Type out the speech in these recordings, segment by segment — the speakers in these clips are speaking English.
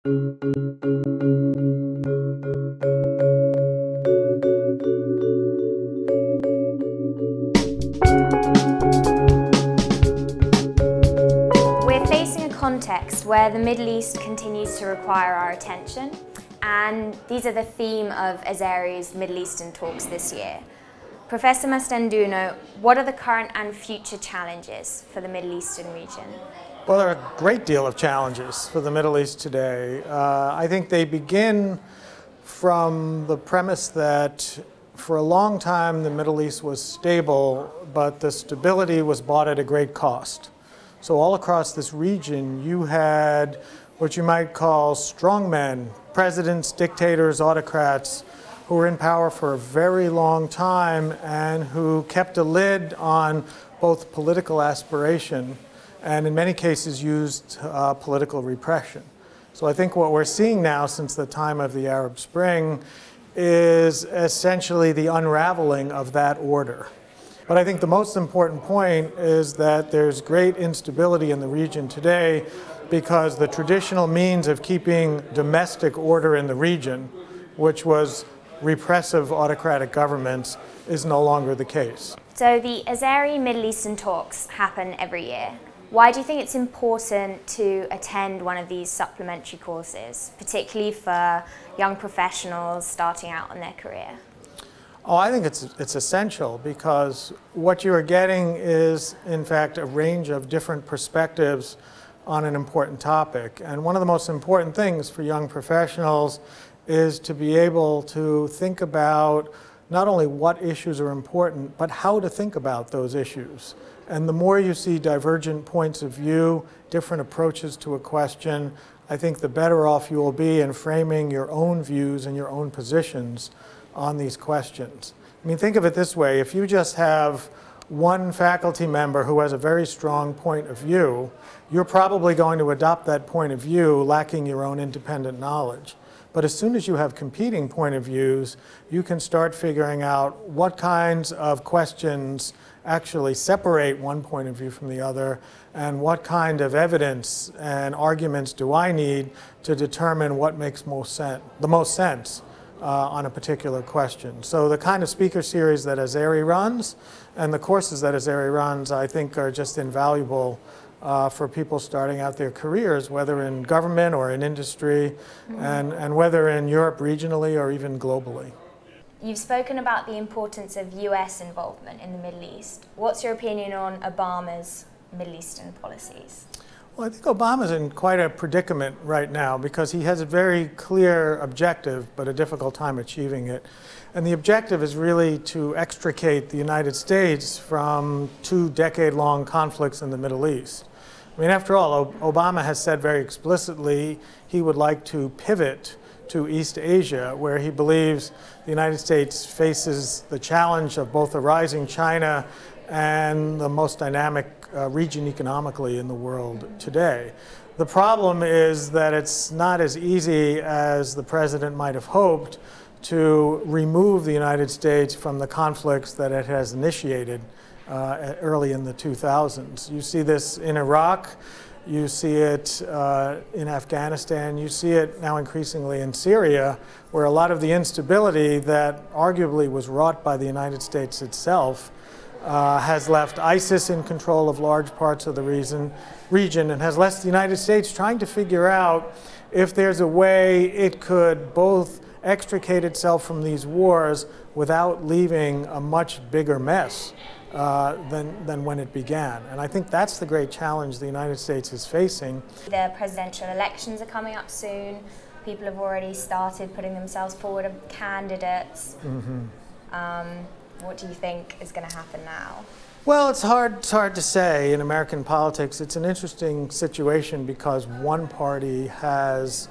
We're facing a context where the Middle East continues to require our attention, and these are the theme of Azeri's Middle Eastern talks this year. Professor Mastanduno, what are the current and future challenges for the Middle Eastern region? Well, there are a great deal of challenges for the Middle East today. I think they begin from the premise that for a long time the Middle East was stable, but the stability was bought at a great cost. So all across this region you had what you might call strongmen, presidents, dictators, autocrats, who were in power for a very long time and who kept a lid on both political aspiration and in many cases used political repression. So I think what we're seeing now since the time of the Arab Spring is essentially the unraveling of that order. But I think the most important point is that there's great instability in the region today because the traditional means of keeping domestic order in the region, which was repressive autocratic governments, is no longer the case. So the Azeri Middle Eastern talks happen every year. Why do you think it's important to attend one of these supplementary courses, particularly for young professionals starting out in their career? Oh, I think it's essential because what you are getting is, in fact, a range of different perspectives on an important topic. And one of the most important things for young professionals is to be able to think about not only what issues are important, but how to think about those issues. And the more you see divergent points of view, different approaches to a question, I think the better off you will be in framing your own views and your own positions on these questions. I mean, think of it this way. If you just have one faculty member who has a very strong point of view, you're probably going to adopt that point of view lacking your own independent knowledge. But as soon as you have competing point of views, you can start figuring out what kinds of questions actually separate one point of view from the other, and what kind of evidence and arguments do I need to determine what makes the most sense on a particular question. So the kind of speaker series that Azeri runs and the courses that Azeri runs, I think, are just invaluable for people starting out their careers, whether in government or in industry, and whether in Europe regionally or even globally. You've spoken about the importance of US involvement in the Middle East. What's your opinion on Obama's Middle Eastern policies? Well, I think Obama's in quite a predicament right now because he has a very clear objective, but a difficult time achieving it. And the objective is really to extricate the United States from 2-decade-long conflicts in the Middle East. I mean, after all, Obama has said very explicitly he would like to pivot to East Asia, where he believes the United States faces the challenge of both a rising China and the most dynamic region economically in the world today. The problem is that it's not as easy as the president might have hoped to remove the United States from the conflicts that it has initiated early in the 2000s. You see this in Iraq, you see it in Afghanistan, you see it now increasingly in Syria, where a lot of the instability that arguably was wrought by the United States itself has left ISIS in control of large parts of the region and has left the United States trying to figure out if there's a way it could both extricate itself from these wars without leaving a much bigger mess than when it began. And I think that's the great challenge the United States is facing. The presidential elections are coming up soon. People have already started putting themselves forward as candidates. What do you think is going to happen now? Well, it's hard to say in American politics. It's an interesting situation because one party has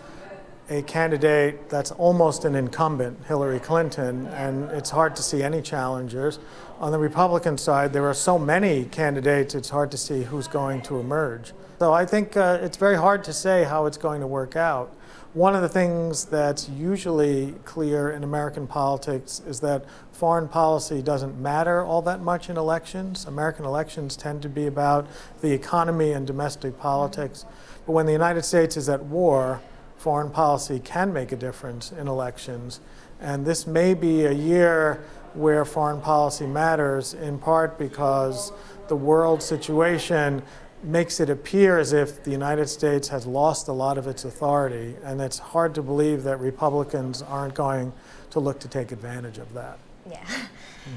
a candidate that's almost an incumbent, Hillary Clinton, and it's hard to see any challengers. On the Republican side, there are so many candidates, it's hard to see who's going to emerge. So I think it's very hard to say how it's going to work out. One of the things that's usually clear in American politics is that foreign policy doesn't matter all that much in elections. American elections tend to be about the economy and domestic politics. But when the United States is at war, foreign policy can make a difference in elections. And this may be a year where foreign policy matters, in part because the world situation makes it appear as if the United States has lost a lot of its authority, and it's hard to believe that Republicans aren't going to look to take advantage of that. Yeah.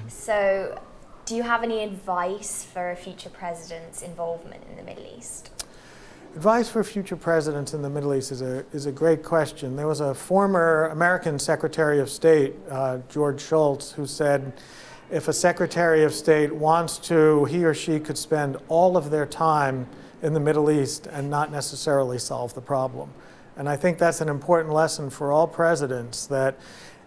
So, do you have any advice for a future president's involvement in the Middle East? Advice for future presidents in the Middle East is a great question. There was a former American Secretary of State, George Shultz, who said, if a Secretary of State wants to, he or she could spend all of their time in the Middle East and not necessarily solve the problem. And I think that's an important lesson for all presidents, that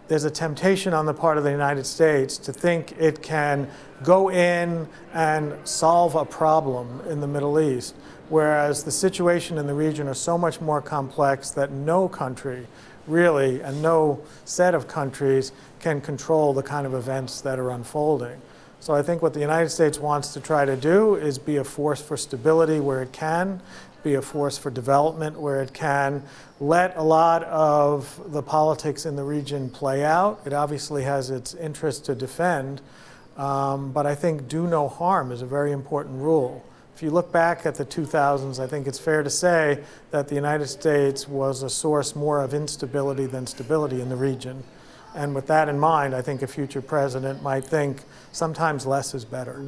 there's a temptation on the part of the United States to think it can go in and solve a problem in the Middle East, whereas the situation in the region is so much more complex that no country really, and no set of countries, can control the kind of events that are unfolding. So I think what the United States wants to try to do is be a force for stability where it can, be a force for development where it can, let a lot of the politics in the region play out. It obviously has its interest to defend, but I think do no harm is a very important rule. If you look back at the 2000s, I think it's fair to say that the United States was a source more of instability than stability in the region. And with that in mind, I think a future president might think sometimes less is better.